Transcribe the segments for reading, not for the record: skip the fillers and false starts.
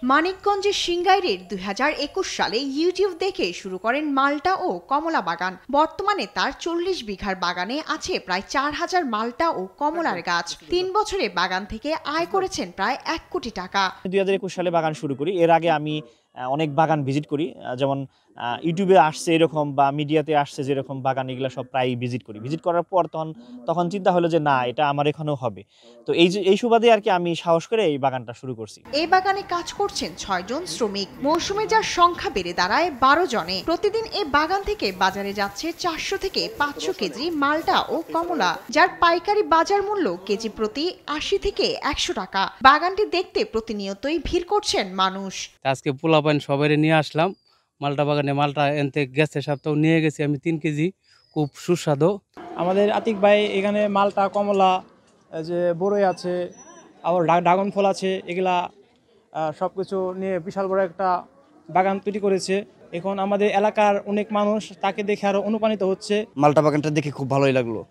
মানিকগঞ্জের সিংগাইরের ২০২১ সালে ইউটিউব দেখে শুরু করেন মাল্টা ও কমলা বাগান। বর্তমানে তার ৪০ বিঘার বাগানে আছে প্রায় ৪,০০০ মাল্টা ও কমলার গাছ। ৩ বছরে বাগান থেকে আয় করেছেন প্রায় ১ কোটি টাকা। ২০২১ সালে বাগান শুরু করি। এর আগে আমি অনেক বাগান ভিজিট করি, যেমন ইউটিউবে আসছে এরকম বা মিডিয়াতে আসছে যেরকম বাগান, এগুলো সব প্রায় ভিজিট করি। ভিজিট করার পর তখন চিন্তা হলো যে না, এটা আমার এখানেও হবে। তো এই সুবাদে আর কি আমি সাহস করে এই বাগানটা শুরু করছি। এই বাগানে কাজ করছেন ৬ জন শ্রমিক। মৌসুমে যার সংখ্যা বেড়ে দাঁড়ায় ১২ জনে। প্রতিদিন এই বাগান থেকে বাজারে যাচ্ছে ৪০০ থেকে ৫০০ কেজি মাল্টা ও কমলা, যার পাইকারি বাজার মূল্য কেজি প্রতি ৮০ থেকে ১০০ টাকা। বাগানটি দেখতে প্রতিনিয়তই ভিড় করছেন মানুষ। আজকে পোলাপান সবাই নিয়ে আসলাম মাল্টা বাগানে। মাল্টা এনতে গেছে সপ্তাহ নিয়ে গেছি আমি ৩ কেজি, খুব সুস্বাদু। আমাদের আতিক ভাই এখানে মাল্টা, কমলা, যে বড়ই আছে, আবার ড্রাগন ফল আছে, এগুলা সব কিছু নিয়ে বিশাল বড় একটা বাগান তৈরি করেছে। এখন আমাদের এলাকার অনেক মানুষ তাকে দেখে আরো অনুপ্রাণিত হচ্ছে। মাল্টা বাগানটা দেখে খুব ভালোই লাগলো।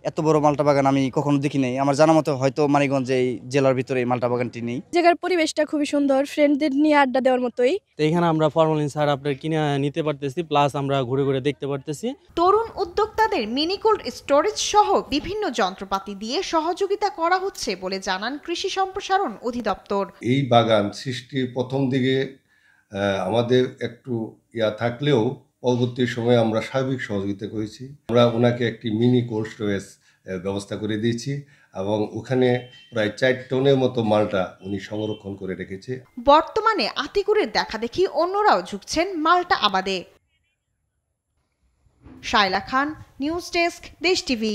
এত বড় মাল্টা বাগান আমি কখনো দেখি নাই। আমার জানা মতো হয়তো মানিকগঞ্জে এই জেলার ভিতরে এই মাল্টা বাগানটি নেই। জায়গার পরিবেশটা খুবই সুন্দর, ফ্রেন্ডদের নিয়ে আড্ডা দেওয়ার মতোই। তো এখানে আমরা ফরমালিন সার আপনার কিনে নিতে পারতেছি, প্লাস আমরা ঘুরে ঘুরে দেখতে পারতেছি। তরুণ উদ্যোক্তাদের মিনি কোল্ড স্টোরেজ সহ বিভিন্ন যন্ত্রপাতি দিয়ে সহযোগিতা করা হচ্ছে বলে জানান কৃষি সম্প্রসারণ অধিদপ্তর। এই বাগান সৃষ্টির প্রথম দিকে আমাদের একটু থাকলেও পরবর্তী সময়ে আমরা সার্বিক সহযোগিতা করেছি। আমরা ওনাকে একটি মিনি কোল্ড স্টোরেজ ব্যবস্থা করে দিয়েছি এবং ওখানে প্রায় ৪ টনের মতো মালটা উনি সংরক্ষণ করে রেখেছে। বর্তমানে আতিকুরের দেখা দেখি অন্যরাও ঝুঁকছেন মাল্টা আবাদে। শায়লা খান, নিউজ ডেস্ক, দেশ টিভি।